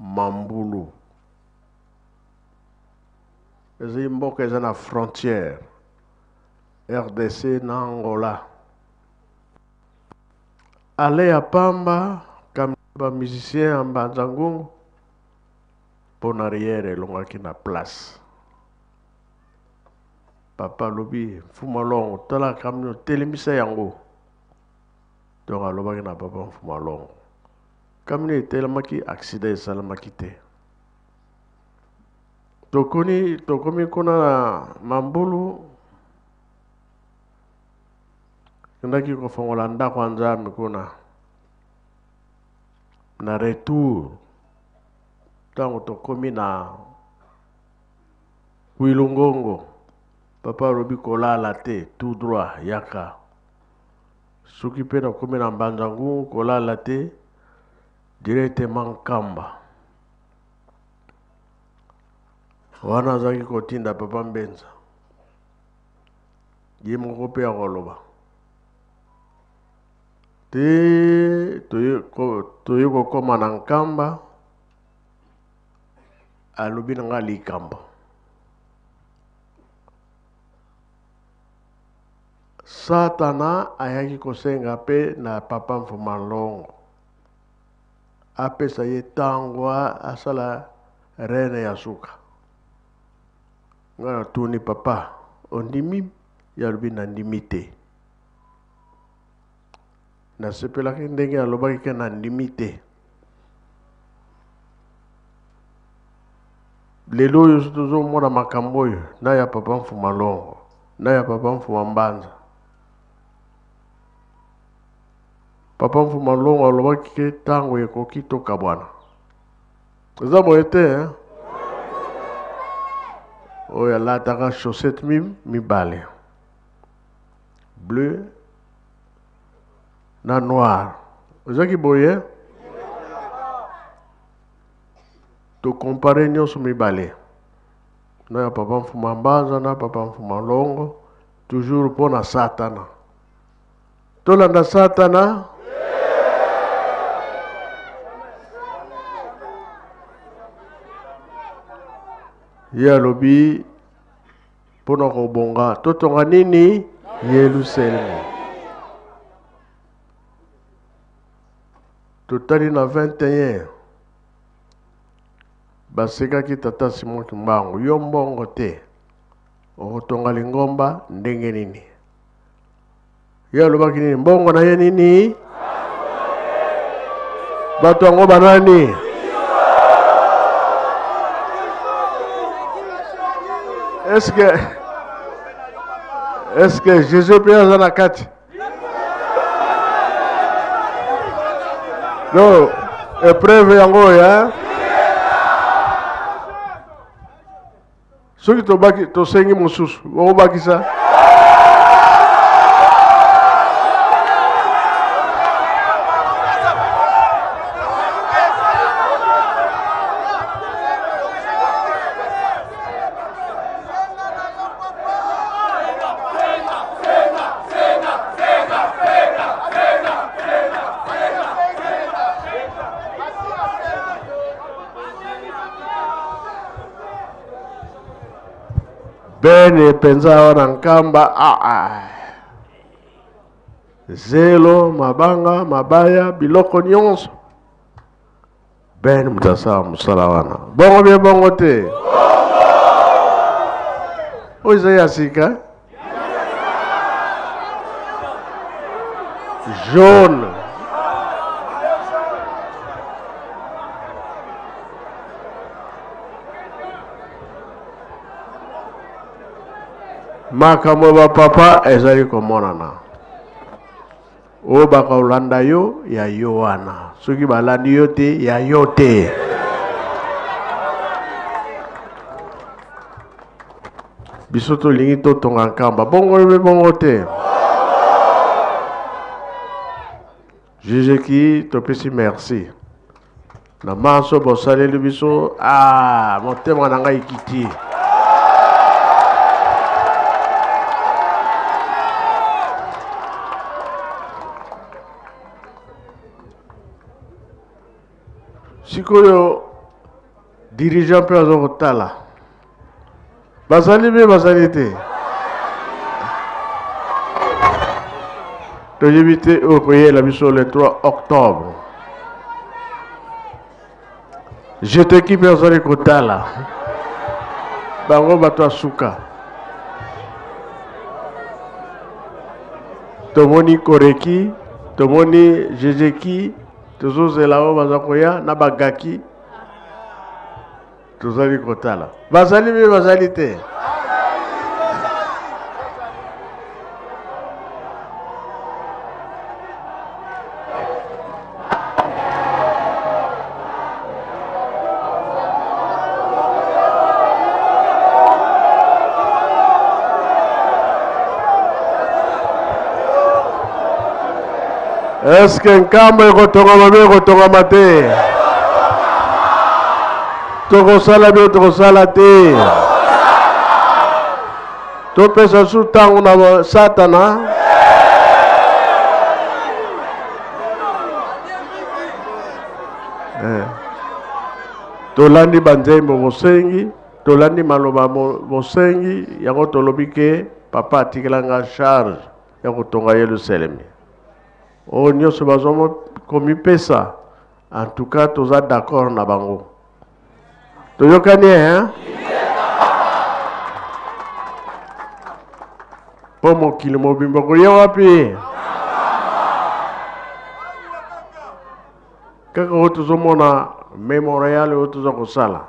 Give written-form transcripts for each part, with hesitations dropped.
Mambulu. Ezi mboka eza na frontière RDC na Angola. Ale ya pamba comme ba musicien en Banzangungu pour arrière elongaki na place. Papa lobi fumalongo tala kamno telemisa yango. Donc alobaki na papa fumalongo. Kamne telemaki accident salamaki te. Tokomi kuna Mambulu ndaki ko fongola ndako nzambe kuna na retour tango tokomi na Wilungongo papa robi kolala te tout droit yaka soki pe na komi na Mbanzangu kolala te directement Kamba wana zaki kotinda papa Mbenza ye moko pe akoloba te toye kokoma na Nkamba alobi na nga Likamba Satana ayaki kosenga pe na papa Mfumalongo apesa ye tangwa asala rene ya suka ngana tuni papa ondimi ya lobi na ndimi te na sepelaki ndenge alobaki ke na ndimi te lelo oyo tozomona makambo oyo na ya papa Mfumalongo na ya papa Mfumambanza. Papa Mfumalongo alobaki ke tango ekoki toka bwana eza boye te oyo alataka chaussette mibale bleu na noir ezaki boye to compare nyonso mibale na ya papa Mfumambanza na papa Mfumalongo toujours pour na Satana tolanda Satana ya lobi pona kobonga totonga nini Yerusalemu totali na 21 basekaki tata Simon Kimbangu yo mbongo te okotonga lingomba ndenge nini ya lobaki nini mbongo na ye nini bato yango banani est-ce que Jésus peut aza na kati non épreuve yango ya soki tobaki tosengi mosusu okobakisa bene penza wana Nkamba zelo mabanga mabaya biloko nyonso bene mutasa musala wana bongo bie bongo te oyo eza ya sika jaune makambo ba papa ezali komonana o baka olanda yo ya yo wana soki balandi yo te ya yo te biso tolingi totonga Nkamba bongo te Jésus topesi merci na maso bosaleli biso motema na ngai kiti sikoyo dirigeant mpe azokotala bazali mpe bazali te toyebi te oyo koyela biso le 3 octobre jeteki mpe azali kotala bango bato asuka tomoni koreki tomoni jejeki tozozela oyo baza koya na bagaki tozali kotala bazali mpe bazali te Est-ce que nkambo ekotongama be ekotongama te tokosala be tokosala te topesa su ntango na satana tolandi banzembo bosengi tolandi maloba bosengi yango tolobi ke papa atikelanga charge ya kotonga Yerusalemi o nyonso bazomo komipesa en tout cas toza d'accord na bango toyokani hein po mokili mobimba koya wapi kaka oyo tozomona memorial oyo toza kosala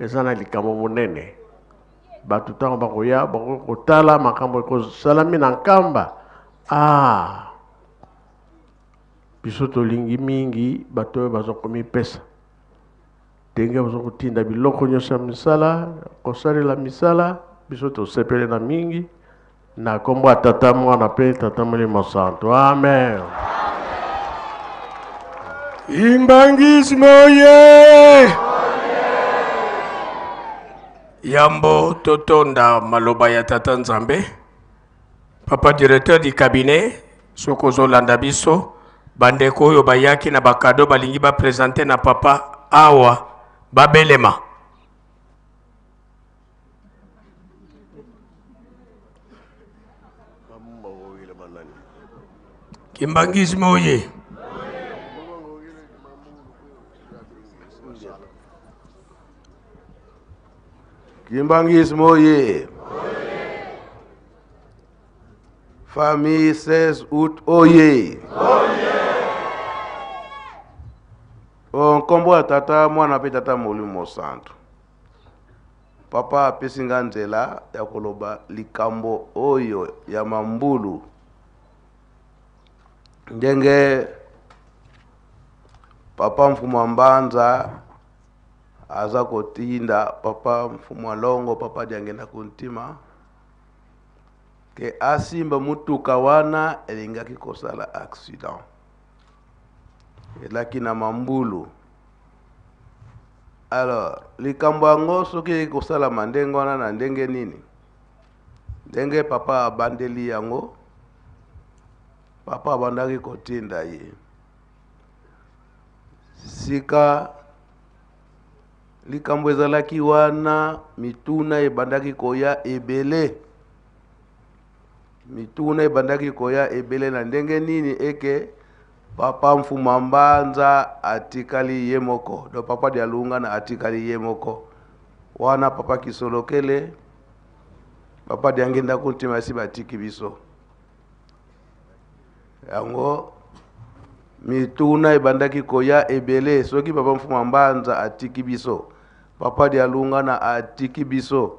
eza na likambo monene bato ntango bakoya bakotala makambo ekosalami na nkamba biso tolingi mingi bato oyo bazokomipesa ndenge bazokotinda biloko nyonso ya misala kosalela misala biso tosepele na mingi na kombo ya tata mwana mpe tata molimo santo amen Imbangismo ye Yambo totonda maloba ya tata Nzambe papa directeur du cabinet Sokozo landa biso bandeko oyo bayaki na bakado balingi ba présenter na papa awa babelema Kimbangismo ye Kimbangismo ye Famille 16 août oye Nkombo ya tata mwana pe tata molimo santo papa apesinga nzela ya koloba likambo oyo ya mambulu ndenge papa mfumu mbanza aza kotinda papa mfumu longo papa diangenda kuntima ke asimba mutuka wana elingaki kosala accident elaki na mambulu alors likambo yango soki kosala mandenge wana na ndenge nini ndenge papa abandeli yango papa abandaki kotinda ye sika likambo ezalaki wana mituna ebandaki koya ebele na ndenge nini eke papa mfumu mbanza atikali ye moko do papa dialunga na atikali ye moko wana papa kisolokele papa diangenda kuntima si batiki biso yango mituna ebandaki koya ebele soki papa mfumu mbanza atiki biso papa dialunga na atiki biso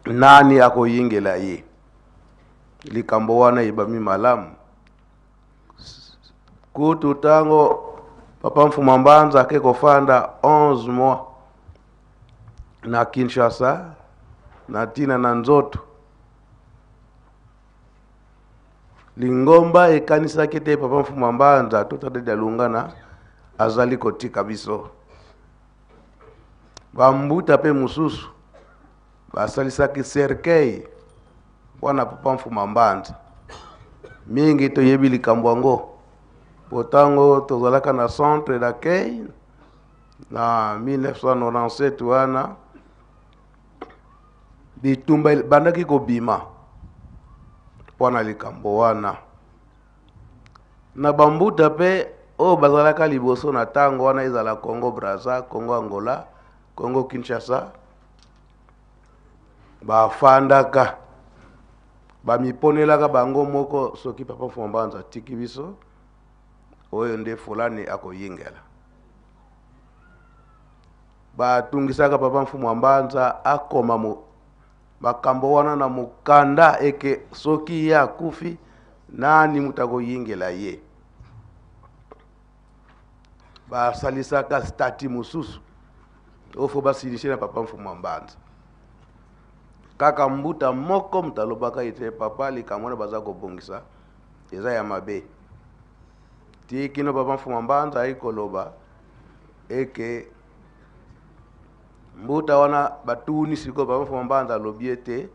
nani akoyingela ye likambo wana ibami malamu kutu tango papa mfumu mbanza ke kofanda 11 mois na Kinshasa na tina na nzoto lingomba ekanisa kete papa mfumu mbanza totade dalungana azali kotika biso bambuta pe mususu basalisaki cercueil wana papa mfumu mbanza mingi toyebi likambo yango potango tozalaka na centre d'accueil na 1997 wana bitumba bandaki kobima mpona likambo wana na bambuta mpe oyo bazalaka liboso na ntango wana ezala Congo Brazza, Congo Angola, Congo Kinshasa bafandaka bamiponelaka bango moko soki Papa Mfuma Mbanza tiki biso oyo nde fulani akoyingela batungisaka Papa Mfuma Mbanza akoma makambo wana na mukanda eke soki ye akufi nani mutakoyingela ye basalisaka stati mususu ofo basilishe na Papa Mfuma Mbanza kaka mbuta moko mutalobaka ite papa likamwana baza kobongisa eza ya mabe tikino Papa Mfuma Mbanza ikoloba eke mbuta wana batuni siko Papa Mfuma Mbanza alobi ete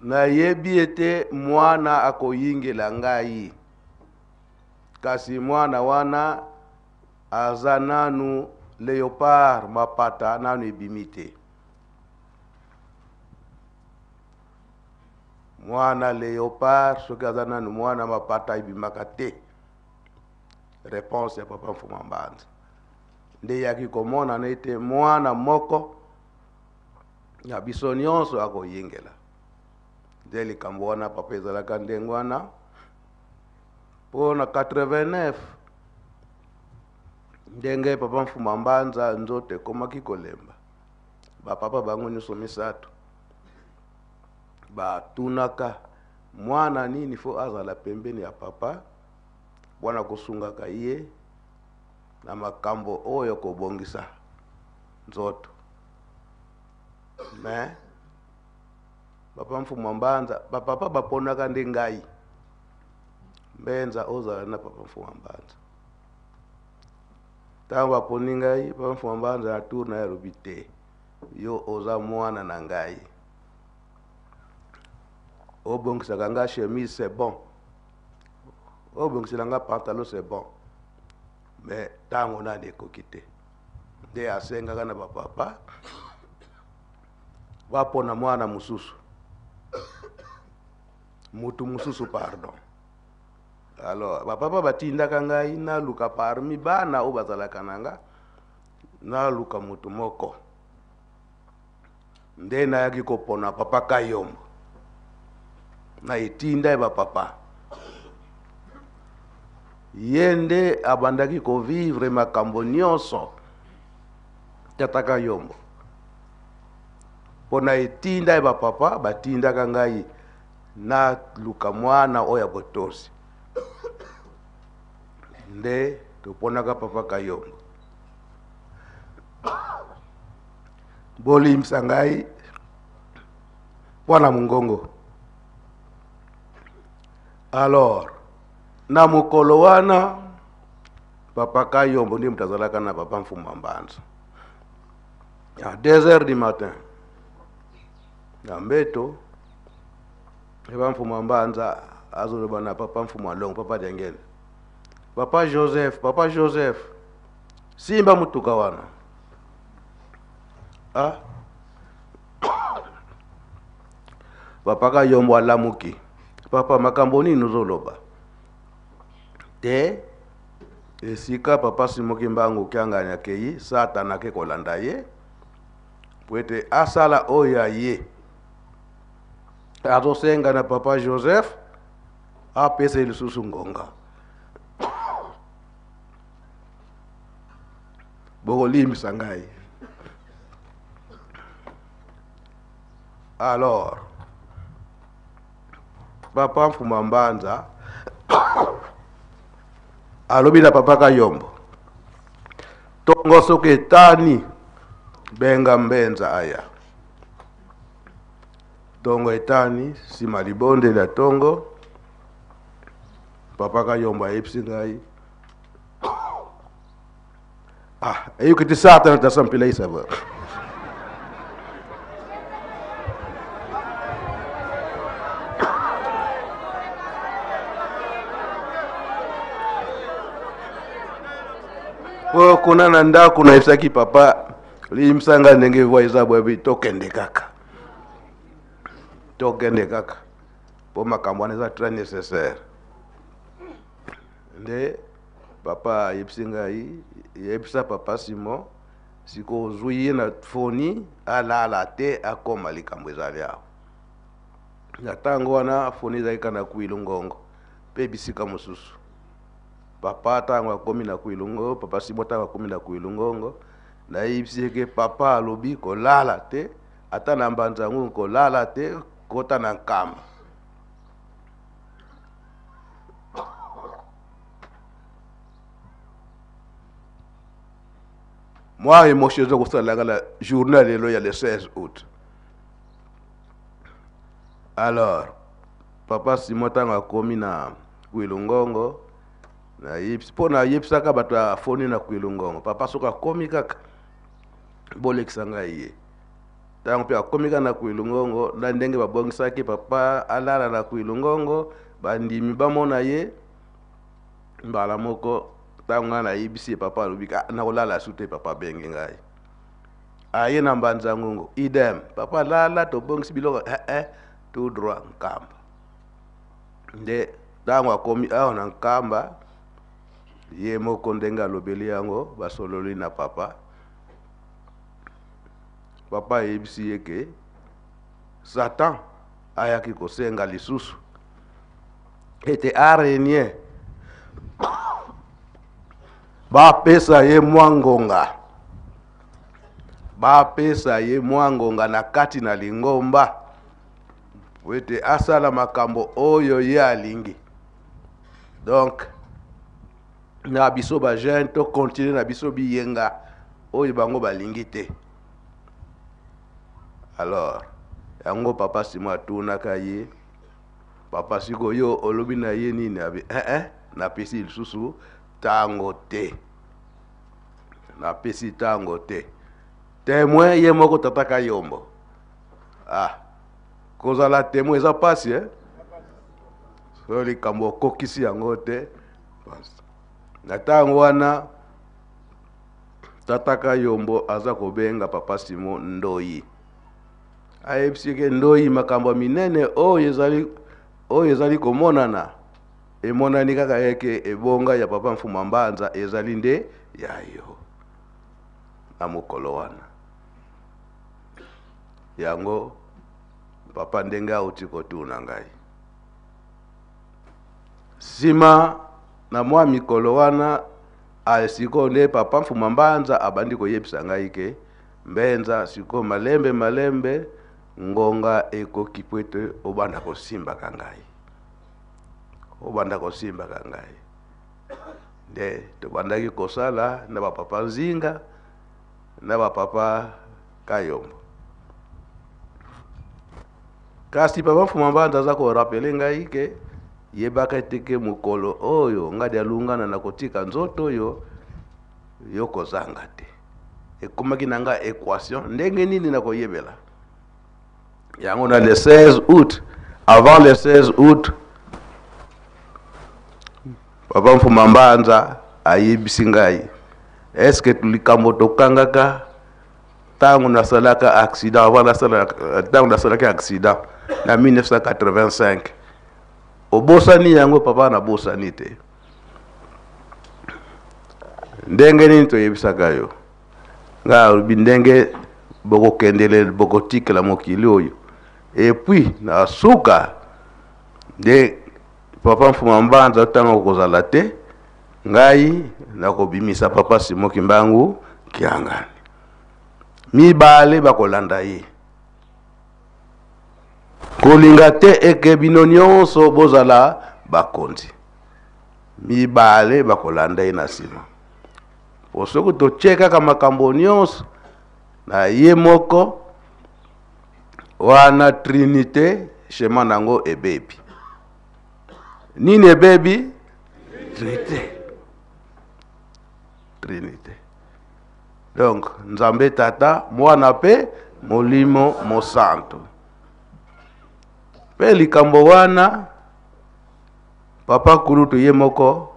nayebi ete mwana akoyingela ngai kasi mwana wana aza nanu Léopard mapata nanu ebimi te mwana Léopard soki aza nanu mwana mapata ebimaka te réponse ya Papa Mfuma Mbanza nde yaki komona na ete mwana moko ya biso nyonso akoyingela nde likambo wana papa ezalaka ndenge wana mpo na 89 ndenge Papa Mfuma Mbanza nzoto ekomaki kolemba bapapa bango nyonso misato batunaka mwana nini fo azala pembeni ya papa wana kosungaka ye na makambo oyo kobongisa nzoto me Papa Mfuma Mbanza bapapa baponaka nde ngai mbenza ozala na Papa Mfuma Mbanza ntango baponi ngai Papa Mfuma Mbanza na tour na ye alobi te yo oza mwana na ngai obongisaka nga chemise c'est bon obongisela nga pantalon c'est bon mais ntango nani ekoki te nde asengaka na bapapa bapona mwana mususu mutu mususu pardon alors bapapa batindaka ngai naluka parmi bana oyo bazalaka na nga naluka mutu moko nde nayaki kopona Papa Kayombo na etinda ye bapapa ye nde abandaki kovivre makambo nyonso Tata Kayombo mpo na etinda ye bapapa batindaka ngai naluka mwana oyo ya botosi nde toponaka Papa Kayombo bolimisa ngai mwana mongongo alors na mokolo wana Papa Kayombo ndi mutazalaka na Papa Mfuma Mbanza à 2h du matin na mbeto Papa Mfuma Mbanza azoloba na Papa Mfuma Longo Papa Dengele Papa Joseph simba mutuka wana ah Papa Kayombo alamuki papa makambo nini ozoloba te esika Papa Simoki Mbangu kianganya kei Satana ke kolanda ye pwete asala oya ye azosenga na Papa Joseph apese lisusu ngonga bokolimisa ngai alors Papa Mfuma Mbanza alobi na Papa Kayombo tongo soki etani benga mbenza aya tongo etani sima libonde la tongo Papa Kayombo ayebisi ngai eyokiti Satana tasampila isaba po kuna na ndako na ifsaki papa limsanga ndenge voix za bwebi tokende kaka po makambo wana eza très nécessaire nde papa yebisa papa Simon siko ozwi ye na foni alala te akoma likambo ezali awo na ntango wana foni ezalika na kuilungongo mpe bisika mosusu papa ntango akomi na kuilungongo papa Simon ntango akomi na kuilungongo nayebisi eke papa alobi kolala te ata na mbanzangu kolala te kota na nkamba moi émotion eza kosalaka na journée lelo ya le 16 août. Alors papa Simon ntango akomi na kuilungongo mpo nayebisaka bato ya foni na kuilungongo papa soki akomi kaka bolekisa ngai ye ntango mpe akomi kaka na kuilungongo na ndenge babongisaki papa alala na kuilungongo bandimi bamona ye mbala moko ntango ngai nayebisi ye papa alobi nakolala su te papa abenge ngai aye na mbanza ngungu idem papa lala tobongisi biloko tout droit nkamba nde ntango akomi awa na nkamba ye moko ndenge alobeli yango basololi na papa ayebisi ye ke Satan ayaki kosenga lisusu ete araignée bapesa ye mwa ngonga na kati na lingomba ete asala makambo oyo ye alingi. Donc na biso ba jeune to continuer na biso biyenga oyo bango balingi te. Alors yango papa Simon atunaka ye papa siko yo olobi na ye nini abi na pesi lisusu tango te témoin ye moko tataka yombo kozala témoin eza pasi so likambo okokisi yango te na ntango wana tataka yombo aza kobenga papa Simon ndoyi ayebisike ndoyi makambo minene oyo ezali komonana emonani kaka eke ebonga ya papa Mfuma Mbanza ezali nde yayo na mokolo wana yango papa ndenge auti kotuna ngai sima na mwa mikolo wana siko nde papa Mfuma Mbanza abandi koyebisa ngai ke mbenza siko malembe ngonga ekoki po ete obanda kosimbaka ngai nde tobandaki kosala na bapapa Nzinga na bapapa Kayombo. Kasi papa Mfuma Mbanza aza korapele ngai ke yebaka eteke mokolo oyo ngadi alungana na kotika nzoto oyo yo kozanga te ekomaki na nga équation ndenge nini na koyebela yango na le 16 août. Avant le 16 août papa Mfuma Mbanza ayebisi ngai eske tulikambo tokangaka tango nasalaka accident tango nasalaka accident na 1985 obosani yango papa na bosani te ndenge nini toyebisaka yo nga ndenge bokokendele bokotikela mokili oyo et puis na suka de papa Mfuma Mbanza tango kozala te ngai nakobimisa papa Simon Kimbangu Kiangani mibale bakolanda ye kolinga te eke bino nyonso bozala bakonzi mibale bakolanda ye na nsima po soki totie kaka makambo nyonso na ye moko wana trinité shema nango ebebi nini ebebi trinité donc Nzambe tata mwana pe molimo mosanto pe likambo wana papa kulutu ye moko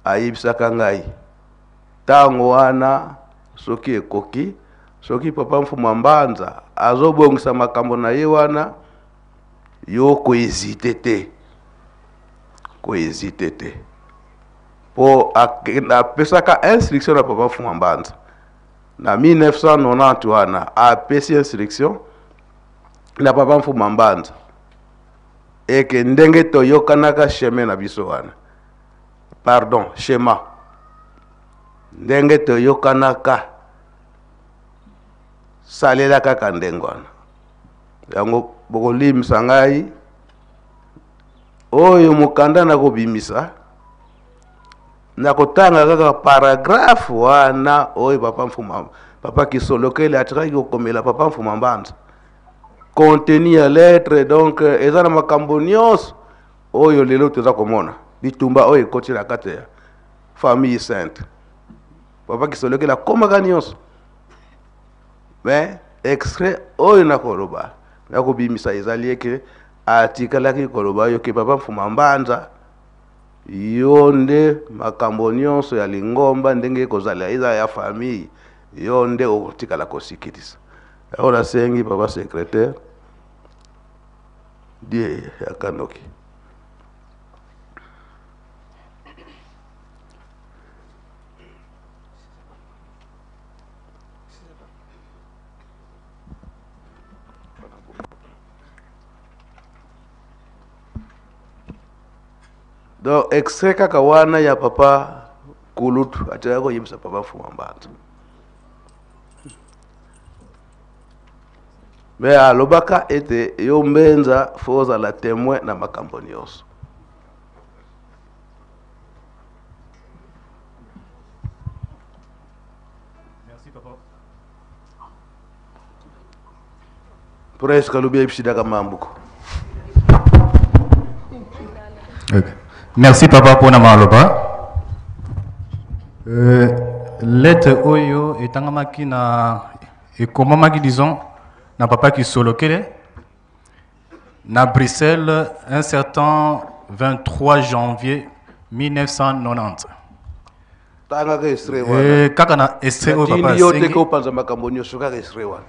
ayibisaka ngai tango wana soki ekoki soki papa Mfuma Mbanza azobongisa makambo na ye wana yo kohésite te po apesaka instruction na papa Mfuma Mbanza na 1990 wana apesi instruction na papa Mfuma Mbanza eke ndenge toyokanaka chemin na biso wana pardon schéma ndenge toyokanaka salela kaka ndenge wana yango bokolimisa ngai oyo mukanda nakobimisa nakotanga kaka paragraphe wana oyo papa Kisolokele atikaki kokomela papa Mfuma Mbanza contenu ya lettre donc eza na makambo nyonso oyo lelo toza komona bitumba oyo ekoti na kati ya famille sainte papa Kisolokele akomaka nyonso mais extrait oyo nakoloba nakobimisa ezali eke atikalaki koloba oyo ke papa Mfuma Mbanza yo nde makambo nyonso ya lingomba ndenge ekozala eza ya famille yo nde okotikala kosikilisa yango nasengi papa secrétaire die ya Kanoki. Donc extrait kaka wana ya papa Kulutu ataka koyebisa papa Mfuma Mbanza mais alobaka ete yo Mbenza foza la témoin na makambo nyonso. Merci papa. Presque alobi ebisida mambuko. Okay. Merci papa pour na maloba. Lettre oyo etangamaki na ekomamaki disons na papa Kisolokele na Bruxelles un certain 23 janvier 1990. Tanga ke extrait wana. Kaka na extrait oyo papa sengi. Yote ko panza makambo nyonso kaka extrait wana.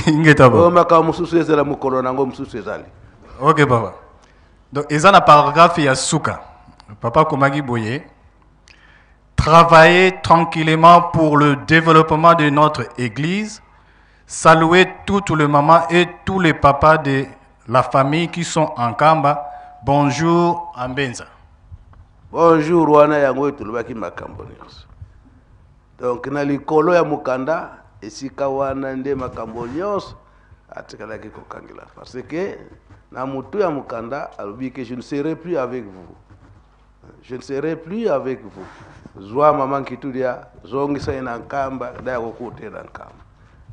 Ingeta ba. O makambo mususu ezala mukolo nango mususu ezali. OK papa. Donc eza na paragraphe ya suka. Papa Komagi Boye, travailler tranquillement pour le développement de notre église, saluer toutes les mamans et tous les papas de la famille qui sont en Kamba. Bonjour Mbenza. Bonjour wana yango etulubaki makambo nyonso. Donc na likolo ya mukanda esika wana nde makambo nyonso atikalaki kokangela parce que na mutu ya mukanda alobi que je ne serai plus avec vous. Je ne serai plus avec vous. Zwa maman Kitudia zongisa ina Nkamba daya kokutela Nkamba.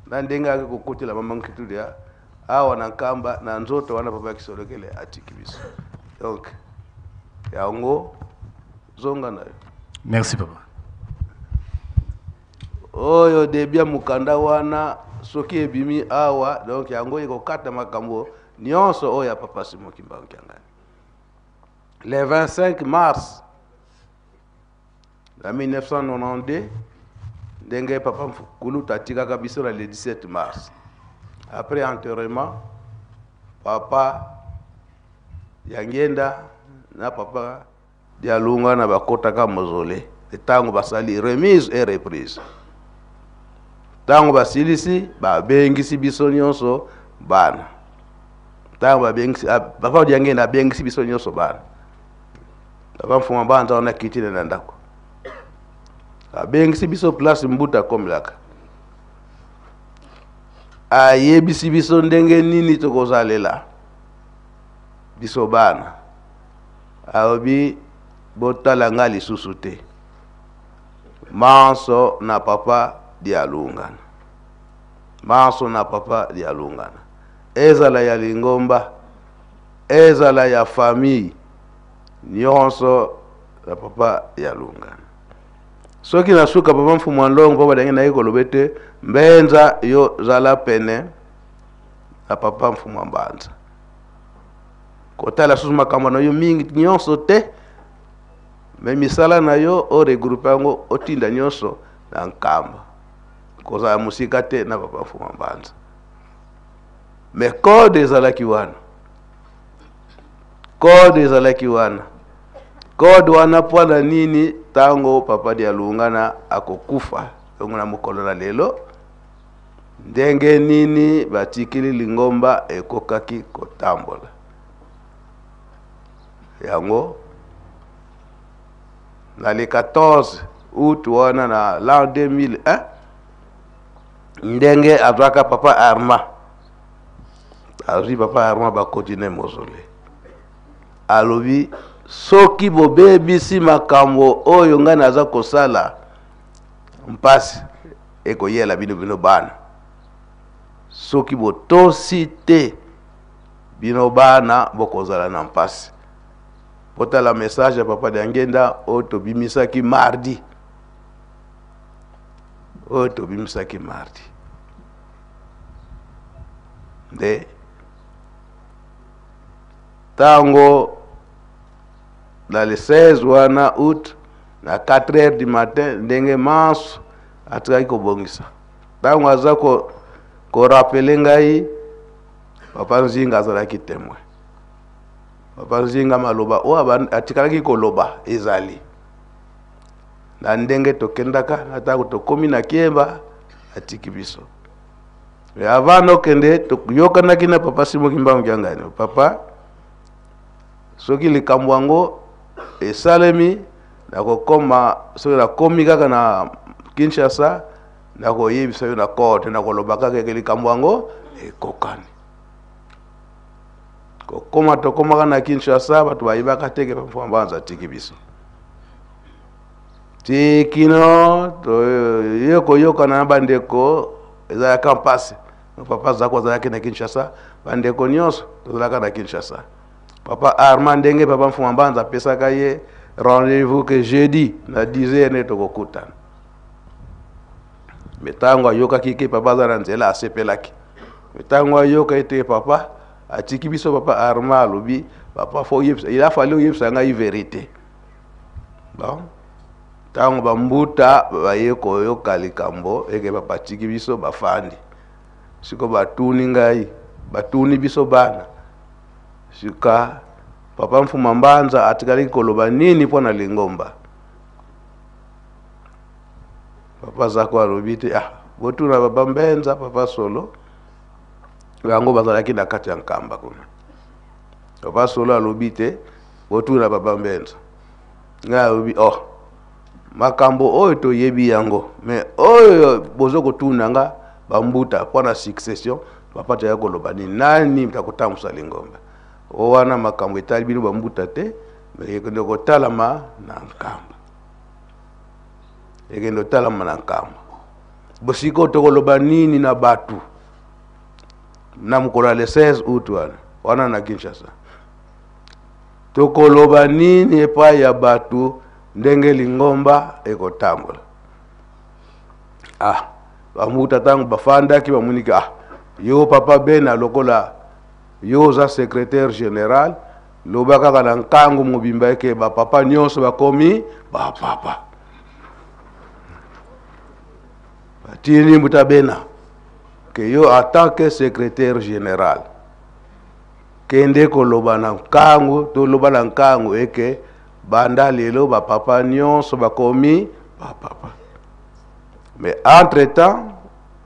Na ndenga kokutela maman Kitudia awa na Nkamba na nzoto wana papa Kisolokele atikibiso. Donc yango zonga nayo. Merci papa. Oyo debia mukanda wana soki ebimi awa donc yango ekokata makambo nyonso oyo ya papa Simon Kimbangu Kyangani. Le 25 mars 1992, ndenge papa Kulutu atikaka biso le 17 mars. Après enterrement, papa Yangenda na papa Dialunga na bakotaka mozole. Tango basali remise et reprise. Tango basilisi babengisi biso nyonso bana. Tango babengisi papa Yangenda bengisi biso nyonso bana. Papa Mfuma Mbanza ona kitile na ndako. Abengisi biso place mbuta komlaka. Ayebisi biso ndenge nini tokozalela. Biso bana. Aobi botala nga lisusu te. Manso na papa Dialungana. Manso na papa Dialungana. Ezala ya lingomba. Ezala ya famille. Nyonso na papa Dialungana. Soki nasuka papa Mfuma Ndongo papa dange na ekolobete Mbenza yo zala pene na papa Mfuma Mbanza. Kotala susu makambo na yo mingi nyonso te. Mais misala na yo o regroupe yango otinda nyonso na nkamba koza ya musika te na papa Mfuma Mbanza. Me code ezalaki wana, code ezalaki wana, code wana pwana nini tango papa Dialungana akokufa na mukolo na lelo ndenge nini batikili Lingomba ekokaki kotambola yango na le 14 août wana na l'an 2001 ndenge azwaka papa Arma azwi papa Arma bakotine mozole alobi soki bobebisi makambo oyo nga naza kosala mpasi ekoyela bino bana soki botosi te bino bana bokozala na mpasi. Potala message ya papa Diangenda oyo tobimisaki mardi, oyo tobimisaki mardi nde tango na le 16 wana août na 4h du matin ndenge manso atikaki kobongisa tango aza korapele ngai papa Nzinga azalaki témoin. Papa Nzinga maloba oyo atikalaki koloba ezali na ndenge tokendaka natango tokomi na Kiemba atiki biso. Mais avant nokende toyokanaki na papa Simoki Mbangu Kiangani, papa soki likambo yango esalemi nakokoma soki nakomi kaka na Kinshasa nakoyebisa yo na kote nakoloba kaka likambo yango ekokani. Kokoma tokomaka na Kinshasa bato bayibaka teke papa Mfuma Mbanza atiki biso tikino toyoka na bandeko ezalaka mpasi. Papa zako azalaki na Kinshasa bandeko nyonso tozalaka na Kinshasa. Papa Arma ndenge papa Mfuma Mbanza apesaka ye rendez-vous que jeudi na 10h ne tokokutana. Metango ayokaki ke papa aza na nzela asepelaki. Metango ayoka ete papa atiki biso papa Arma alobi papa fo yebisa il a fallu yebisa ngai vérité. Bon tango bambuta baye koyoka likambo eke papa atiki biso bafandi siko batuni ngai batuni biso bana sika papa Mfuma Mbanza atikali koloba nini pona Lingomba. Papa zako alobi te botuna baba Mbenza papa Solo yango bazalaki na kati ya nkamba kuna. Papa Solo alobi te botuna baba Mbenza nga alobi makambo oyo toyebi yango mais oyo bozo kotuna nga bambuta pona succession papa taya koloba ni nani mtakotamusa Lingomba wana makambo etali bino bambuta te mais ekende kotalama na nkamba ekende kotalama na nkamba bosiko tokoloba nini na batu na mukolo le 16 août wana na Kinshasa tokoloba nini epai ya batu ndenge Lingomba ekotambola. Bamuta tango bafandaki bamunika yo papa Bena lokola yo za secrétaire général lobaka kana nkango mobimba eke ba papa nyonso bakomi ba papa batini muta Bena que yo en tant que secrétaire général kende koloba na nkango to loba na nkango eke banda lelo ba papa nyonso bakomi ba papa. Mais entre temps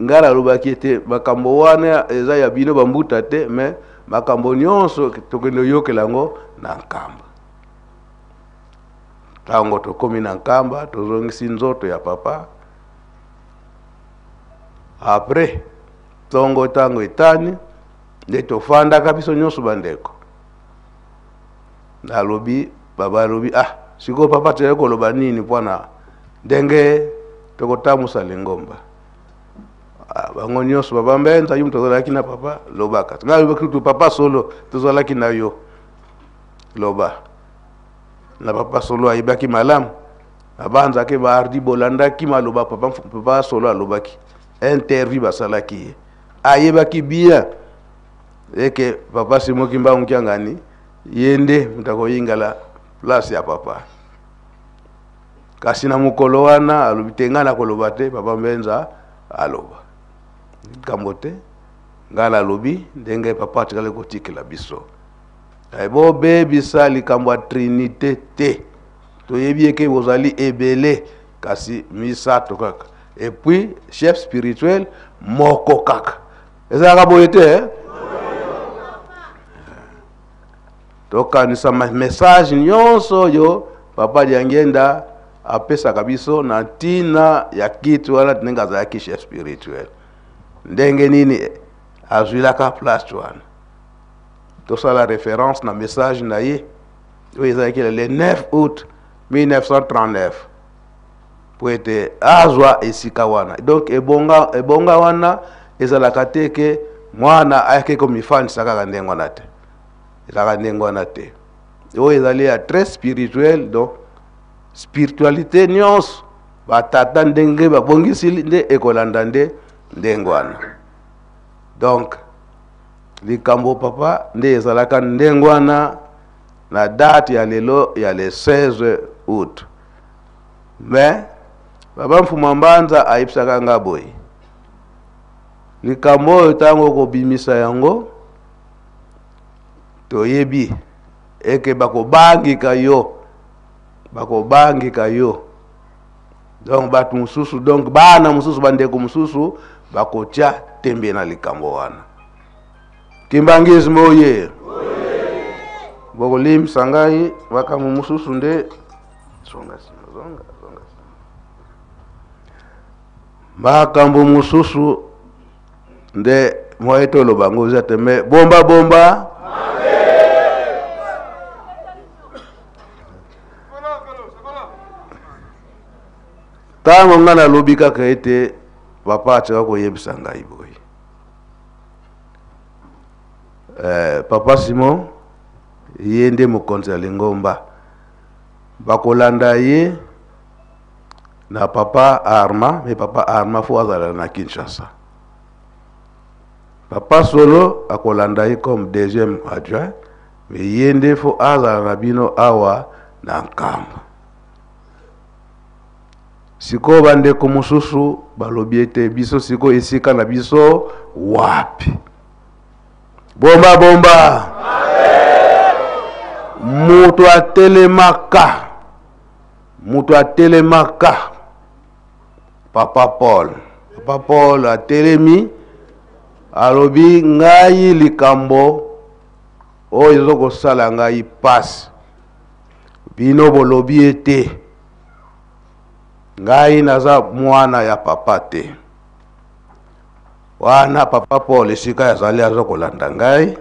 ngala lobaki te makambo wana eza ya bino bambuta te mais makambo nyonso tokendo yokelango na nkamba. Tango tokomi na nkamba tozongisi nzoto ya papa. Après tango etani nde tofanda kabiso nyonso bandeko na lobi baba lobi siko papa tele koloba nini pwana ndenge tokotamusa Lingomba. Bango nyonso baba Mbenza yum tozalaki na papa lobaka ngai lobi papa Solo tozalaki na yo loba na papa Solo ayibaki malamu abanza ke baardi bolandaki maloba papa Solo alobaki interview basalaki ayebaki bien eke papa Simoki Mbangu Kiangani yende mtakoyingala place ya papa kasi na mukolo wana alobi te nga na koloba te papa Mbenza aloba likambo te nga nalobi ndenge papa atikali kotikela biso bobebisa likambo ya trinité te toyebi eke bozali ebele kasi misato kaka et puis chef spirituel moko kaka ezalaka boye te tokanisa message nyonso oyo papa Diangenda apesaka biso na ntina ya kitu wana ndenge azalaki chef spirituel ndenge nini azwilaka place wana tosala référence na message na ye oyo ezalaki le 9 août 1939 po ete azwa esika wana donc ebonga wana ezalaka te ke mwana ayaki komifanisa kaka ndenge wana te ezalaka ndenge wana te oyo ezali ya très spirituel donc spiritualité nyonso batata ndenge babongisi nde ekolanda nde ndenge wana donc likambo papa nde ezalaka ndenge wana na date ya lelo ya le 16 août mais papa Mfuma Mbanza ayebisaka nga boye likambo oyo ntango kobimisa yango toyebi eke bakobangika yo donc batu mususu donc bana mususu bandeko mususu bakotia tembe na likambo wana kimbangismo oye bokolimisa ngai makambo mususu nde zonga makambo mususu nde moyeto lobango zateme bomba tango nga nalobi kaka ete papa atika koyebisa ngai boye papa Simon ye nde mokonzi ya Lingomba bakolanda ye na papa Arma mais papa Arma fo azala na Kinshasa papa Solo akolanda ye comme deuxième adjoint mais ye nde fo azala na bino awa na Nkamba siko bandeko mususu balobi ete biso siko esika na biso wapi bomba mutu atelemaka papa Paul atelemi alobi ngai likambo oyo ezokosala ngai pasi bino bolobi ete ngai naza mwana ya papa te wana papa Paul esika yazali azokolanda ngai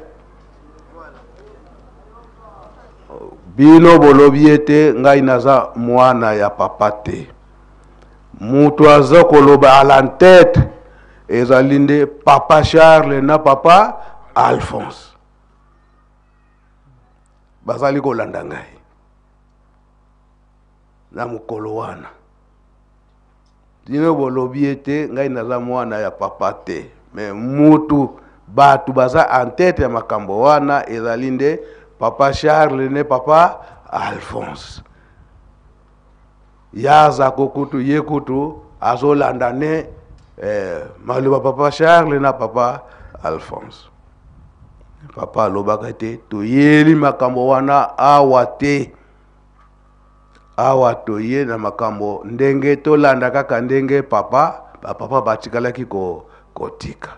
bino bolobi ete ngai naza mwana ya papa te mutu azokoloba ala ntete ezali nde papa Charles na papa Alphonse bazali kolanda ngai na mukolo wana dino bolobi ete ngai naza mwana ya papa te mais mutu batu baza en tête ya makambo wana ezali nde papa Charles ne papa Alphonse yaza kokutu yekutu azolanda ne maloba papa Charles na papa Alphonse papa alobaka te toyeli makambo wana awa te awa toye na makambo ndenge tolanda kaka ndenge papa batikalaki kotika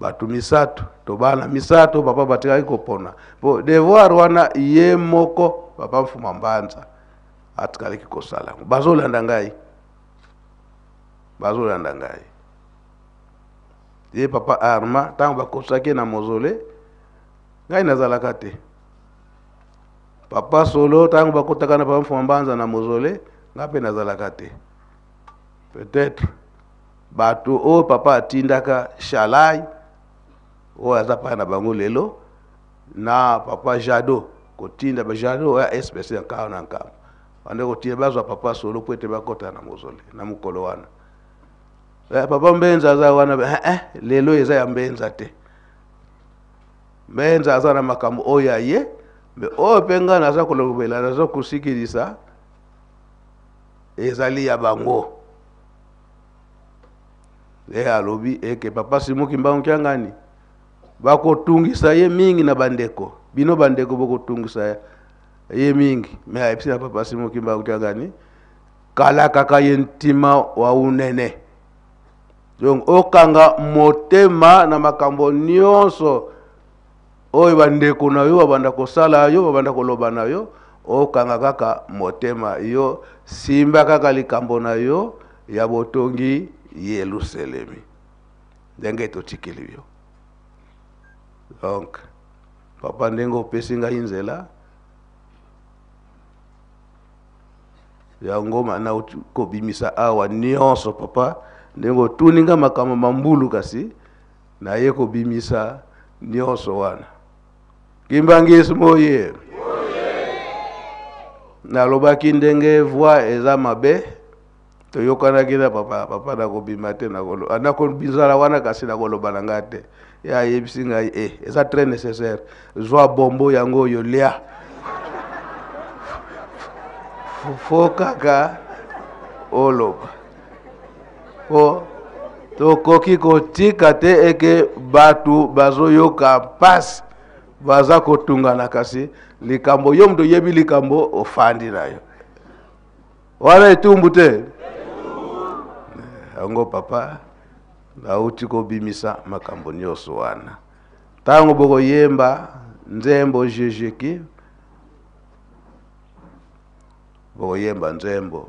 batu misato to bana misato papa batikaki kopona po devoir wana ye moko papa Mfuma Mbanza atikalaki kosala bazolanda ngai ye papa Arma tango bakosaki na mozole ngai nazalaka te papa Solo tango bakotaka na papa Mfuma Mbanza na mozole ngape nazalaka te peut-être batu o papa atindaka Shalai o azapa na bango lelo na papa Jado kotinda ba Jado ya espèce ya ka na nkama ande kotie bazwa papa Solo kwete bakota na mozole na mukolo wana papa Mbenza za wana lelo eza ya Mbenza te Mbenza aza na makambo oya ye me o penga naza kolobela naza kusikirisa ezali ya bango. Alobi eke papa Simoki Mbangu Kyangani bakotungisa ye mingi na bandeko bino bandeko bakotungisa ye mingi me ayepsi na papa Simoki Mbangu Kyangani kala kaka ye ntima wa unene. Donc okanga motema na makambo nyonso oyo bandeko na yo babanda kosala yo babanda koloba na yo, okanga kaka motema yo, simba kaka likambo na yo ya botongi Yerusalemi ndenge totikeli yo. Donc papa ndengo pesinga inzela ya ngoma na ko bimisa awa nyonso papa ndengo tuninga makama mambulu kasi na ye ko bimisa nyonso wana. Kimbangi moye na lobaki ndenge voix eza mabe toyokana kina papa na ko bimate na kolo anako bizala wana kasi na kolo balangate ya yebisinga eza très nécessaire joie bombo yango yo lia fokaka oloba po tokoki kotika te eke batu bazoyoka pasi baza kotungana kasi likambo yo mdo yebi likambo ofandi nayo wala etumbu te yango papa nauti ko bimisa makambo nyonso wana tango boko yemba nzembo jejeki boko yemba nzembo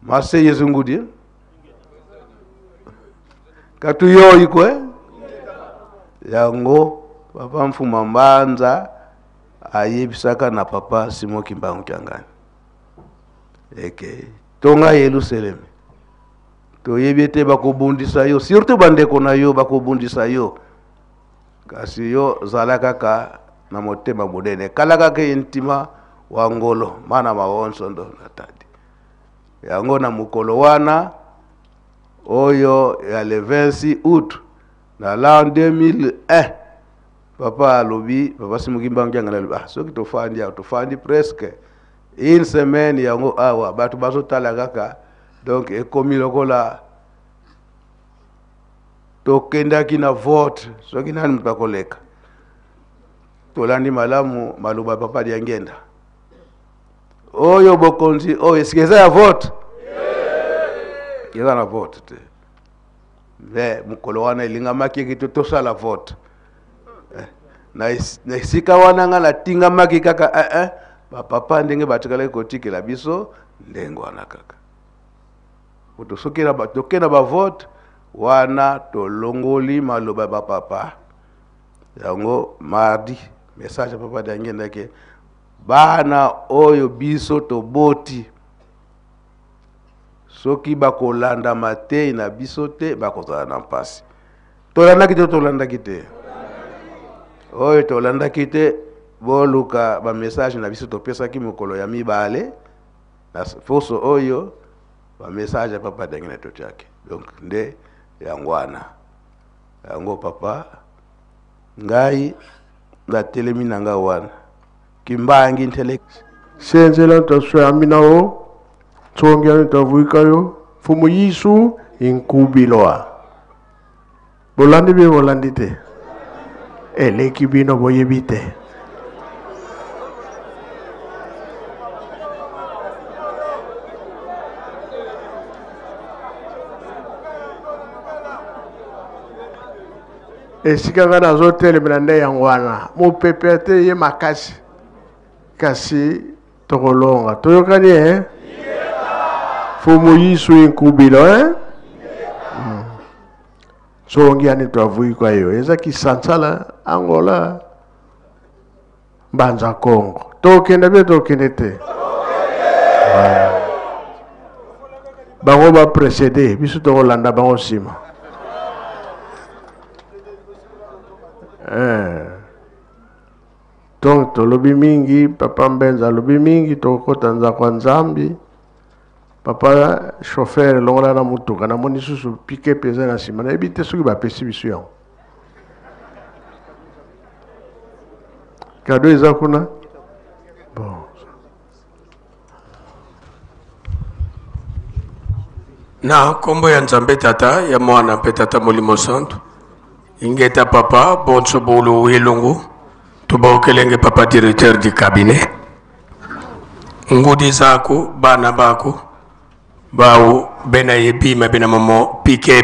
mase yezungudi katu yo ikwe yango papa Mfuma Mbanza ayebisaka na papa Simoki Mbangu Kyangani eke tonga Yerusalem toyebite bakobundisa yo surtout bandeko na yo bakobundisa yo kasi yo zala kaka na motema modene kala kaka intima wa ngolo mana mawonso ndo natadi yango na mukolo wana oyo ya le 26 août na l'an 2001 papa alobi papa Simoki Mbangu Kyangani soki tofandi presque une semaine yango awa batu bazotala kaka. Donc ekomi lokola tokendaki na vote soki nani mutakoleka tolandi malamu maluba papa Diangenda oyo bokonzi oyo esikeza ya vote yeza na vote te me mukolo wana elingamaki ki tosala vote na esika wana nga natingamaki kaka papa ndenge batikala kotikela biso ndengo wana kaka utosokera batokena ba vote wana tolongoli maloba ba papa yango mardi message papa Diangenda ke bana oyo biso toboti soki bakolanda matei na biso te bakozala na mpasi tolandaki te oyo tolandaki te boluka ba message na biso topesaki mokolo ya mibale na foso oyo ba message papa Diangenda totiaki. Donc nde yangwana yango papa ngai la telemi nanga wana kimbangi ntele senzela toswe aminao tsongya tavuikayo fumu Yisu inkubiloa bolandi be bolandi te eleki bino boyebite esika ngana azotele minande yangwana mupepete ye makasi kasi tokolonga toyokani fumu Yisu inkubilo songiani twavui kwa hiyo eza kisansala Angola Mbanza Kongo tokende be tokende te bango ba précédé biso tokolanda bango sima donc tolobi mingi papa Mbenza lobi mingi tokota nzakwa Nzambi papa chauffeur longola na mutuka na moni susu piqué pesa na sima na ebite soki bapesi biso yango kado eza kuna bon na kombo ya Nzambe tata ya mwana mpe tata molimo santo ingeta papa bonso bolo welongo tubaokelenge papa directeur du cabinet ngudi zako bana bako bawo bena yebima bena momo pike